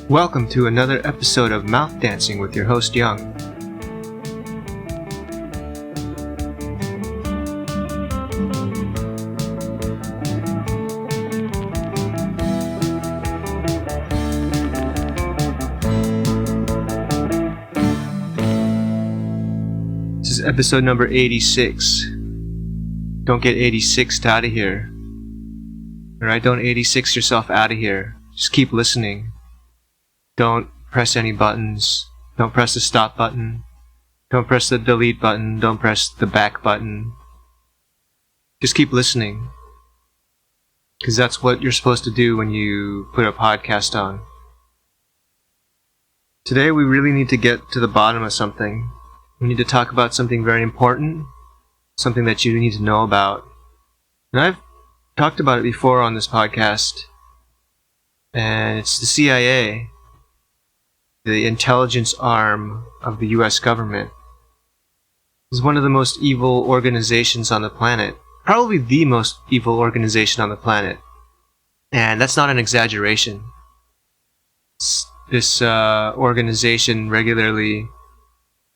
Welcome to another episode of Mouth Dancing with your host Young. This is episode number 86. Don't get 86'd out of here. Alright, don't 86 yourself out of here. Just keep listening. Don't press any buttons. Don't press the stop button. Don't press the delete button. Don't press the back button. Just keep listening. Because that's what you're supposed to do when you put a podcast on. Today we really need to get to the bottom of something. We need to talk about something very important. Something that you need to know about. And I've talked about it before on this podcast. And it's the CIA. The intelligence arm of the US government. Is one of the most evil organizations on the planet. Probably the most evil organization on the planet. And that's not an exaggeration. This organization regularly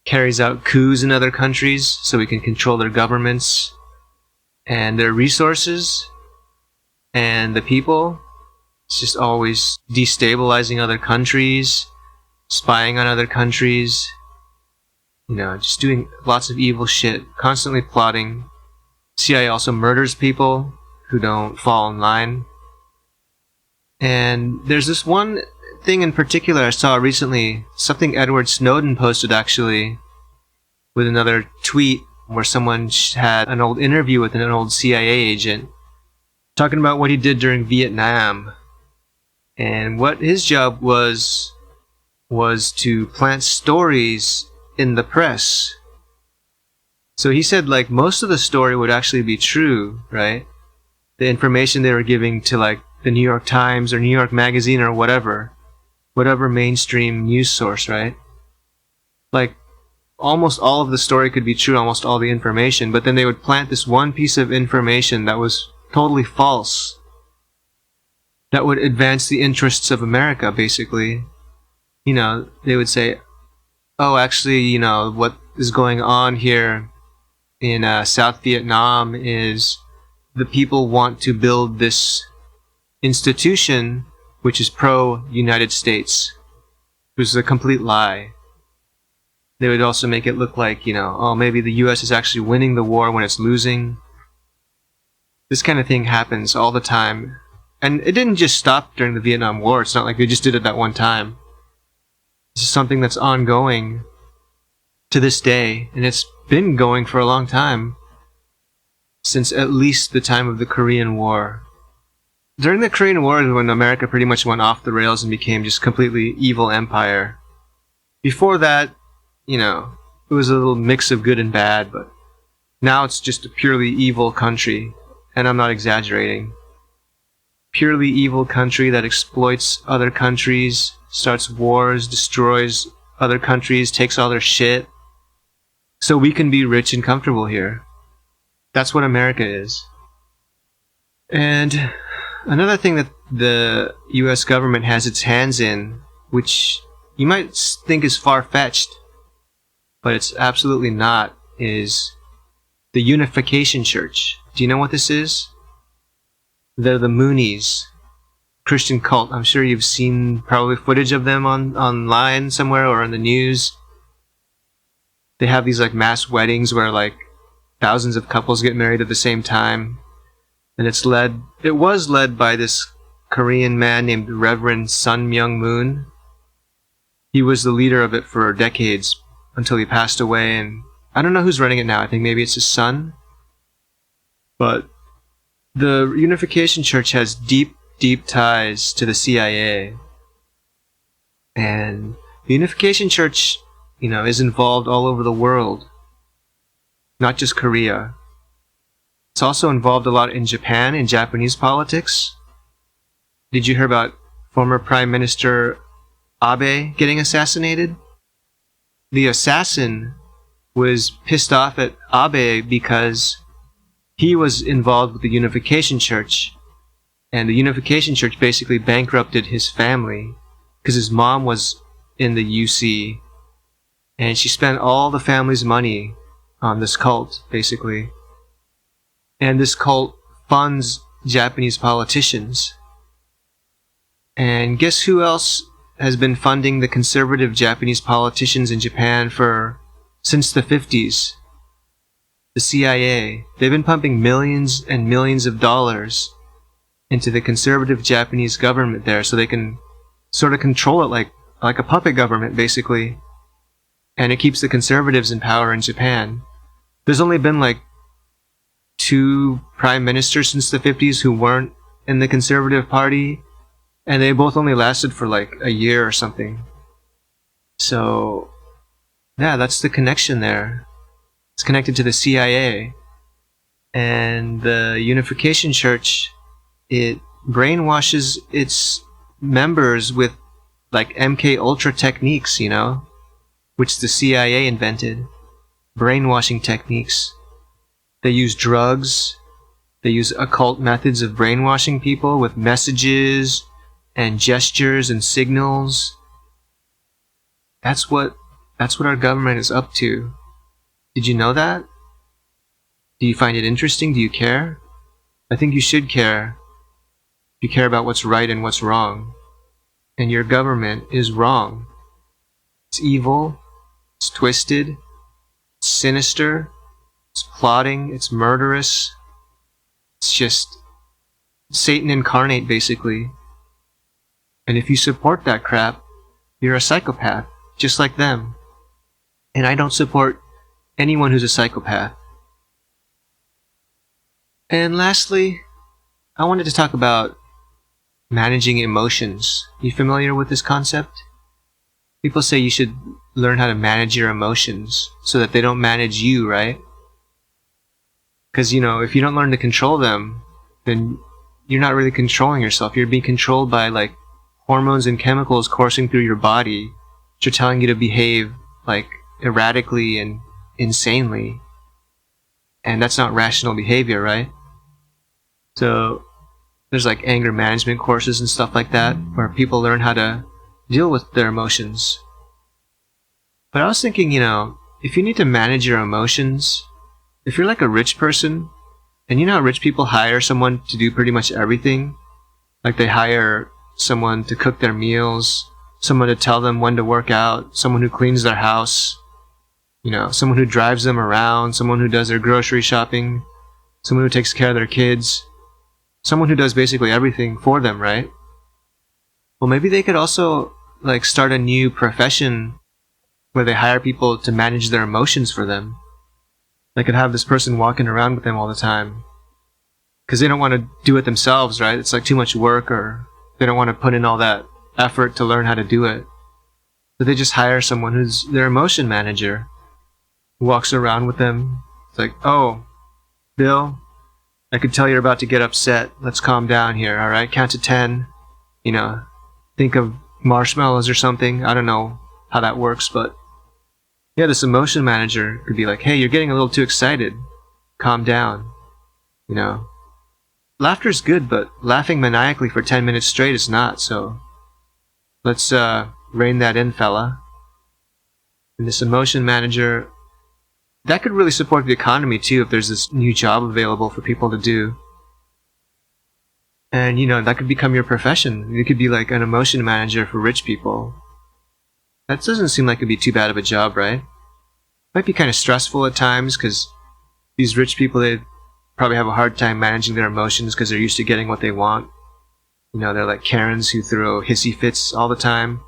carries out coups in other countries so we can control their governments and their resources and the people. It's just always destabilizing other countries, spying on other countries, just doing lots of evil shit, constantly plotting. CIA also murders people who don't fall in line. And there's this one thing in particular I saw recently, something Edward Snowden posted actually, with another tweet where someone had an old interview with an old CIA agent talking about what he did during Vietnam. And what his job was to plant stories in the press. So he said most of the story would actually be true, right? The information they were giving to the New York Times or New York Magazine or whatever mainstream news source, right? Almost all of the story could be true, almost all the information, but then they would plant this one piece of information that was totally false, that would advance the interests of America, basically. They would say, oh, actually, what is going on here in South Vietnam is the people want to build this institution which is pro-United States. It was a complete lie. They would also make it look like, maybe the US is actually winning the war when it's losing. This kind of thing happens all the time. And it didn't just stop during the Vietnam War. It's not like they just did it that one time. This is something that's ongoing to this day, and it's been going for a long time, since at least the time of the Korean War. During the Korean War is when America pretty much went off the rails and became just completely evil empire. Before that, it was a little mix of good and bad, but now it's just a purely evil country, and I'm not exaggerating. Purely evil country that exploits other countries, starts wars, destroys other countries, takes all their shit, so we can be rich and comfortable here. That's what America is. And another thing that the US government has its hands in, which you might think is far-fetched, but it's absolutely not, is the Unification Church. Do you know what this is? They're the Moonies. Christian cult. I'm sure you've seen probably footage of them online somewhere or in the news. They have these mass weddings where thousands of couples get married at the same time. And it was led by this Korean man named Reverend Sun Myung Moon. He was the leader of it for decades until he passed away, and I don't know who's running it now. I think maybe it's his son. But the Unification Church has deep ties to the CIA. And the Unification Church, is involved all over the world. Not just Korea. It's also involved a lot in Japan, in Japanese politics. Did you hear about former Prime Minister Abe getting assassinated? The assassin was pissed off at Abe because he was involved with the Unification Church, and the Unification Church basically bankrupted his family because his mom was in the UC, and she spent all the family's money on this cult, basically. And this cult funds Japanese politicians. And guess who else has been funding the conservative Japanese politicians in Japan since the 50s? The CIA. They've been pumping millions and millions of dollars into the conservative Japanese government there so they can sort of control it like a puppet government, basically. And it keeps the conservatives in power in Japan. There's only been like 2 prime ministers since the 50s who weren't in the conservative party, and they both only lasted for like a year or something. So, yeah, that's the connection there. It's connected to the CIA. And the Unification Church, it brainwashes its members with like MK Ultra techniques, you know, which the CIA invented. Brainwashing techniques. They use drugs. They use occult methods of brainwashing people with messages and gestures and signals. That's what our government is up to. Did you know that? Do you find it interesting? Do you care? I think you should care. You care about what's right and what's wrong. And your government is wrong. It's evil. It's twisted. It's sinister. It's plotting. It's murderous. It's just Satan incarnate, basically. And if you support that crap, you're a psychopath, just like them. And I don't support anyone who's a psychopath. And lastly, I wanted to talk about managing emotions. You familiar with this concept? People say you should learn how to manage your emotions so that they don't manage you, right? Because, you know, if you don't learn to control them, then you're not really controlling yourself. You're being controlled by, like, hormones and chemicals coursing through your body, which are telling you to behave, like, erratically and insanely. And that's not rational behavior, right? So, there's, like, anger management courses and stuff like that, where people learn how to deal with their emotions. But I was thinking, you know, if you need to manage your emotions, if you're like a rich person, and you know how rich people hire someone to do pretty much everything? Like they hire someone to cook their meals, someone to tell them when to work out, someone who cleans their house, you know, someone who drives them around, someone who does their grocery shopping, someone who takes care of their kids, someone who does basically everything for them, right? Well, maybe they could also, like, start a new profession where they hire people to manage their emotions for them. They could have this person walking around with them all the time. Because they don't want to do it themselves, right? It's like too much work, or they don't want to put in all that effort to learn how to do it. So they just hire someone who's their emotion manager, who walks around with them. It's like, oh, Bill, I could tell you're about to get upset. Let's calm down here, alright? Count to 10. You know, think of marshmallows or something. I don't know how that works, but yeah, this emotion manager could be like, hey, you're getting a little too excited. Calm down. You know, laughter's good, but laughing maniacally for 10 minutes straight is not, so let's rein that in, fella. And this emotion manager, that could really support the economy too if there's this new job available for people to do. And, you know, that could become your profession. You could be like an emotion manager for rich people. That doesn't seem like it'd be too bad of a job, right? Might be kind of stressful at times because these rich people, they probably have a hard time managing their emotions because they're used to getting what they want. You know, they're like Karens who throw hissy fits all the time.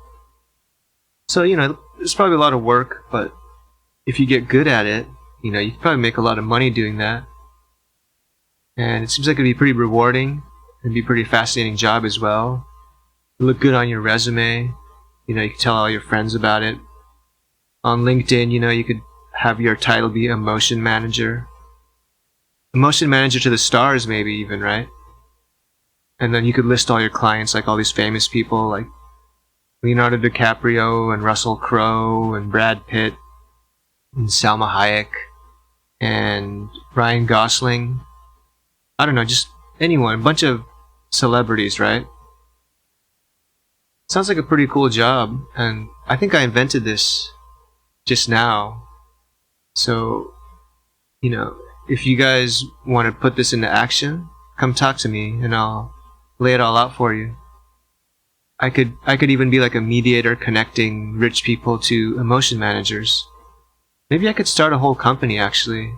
So, you know, there's probably a lot of work, but if you get good at it, you know, you can probably make a lot of money doing that. And it seems like it'd be pretty rewarding. It'd be a pretty fascinating job as well. It'd look good on your resume. You know, you can tell all your friends about it. On LinkedIn, you know, you could have your title be emotion manager. Emotion manager to the stars, maybe even, right? And then you could list all your clients, like all these famous people, like Leonardo DiCaprio and Russell Crowe and Brad Pitt and Salma Hayek and Ryan Gosling. I don't know, just anyone, a bunch of celebrities, right? Sounds like a pretty cool job, and I think I invented this just now. So, if you guys want to put this into action, come talk to me and I'll lay it all out for you. I could even be like a mediator connecting rich people to emotion managers. Maybe I could start a whole company actually.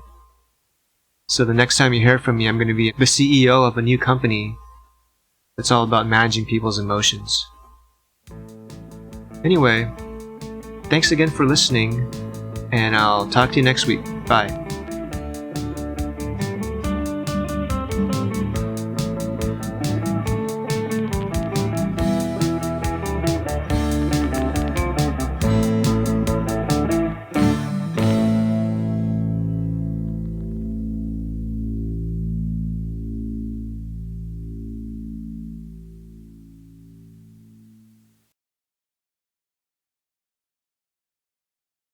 So the next time you hear from me, I'm going to be the CEO of a new company that's all about managing people's emotions. Anyway, thanks again for listening, and I'll talk to you next week. Bye.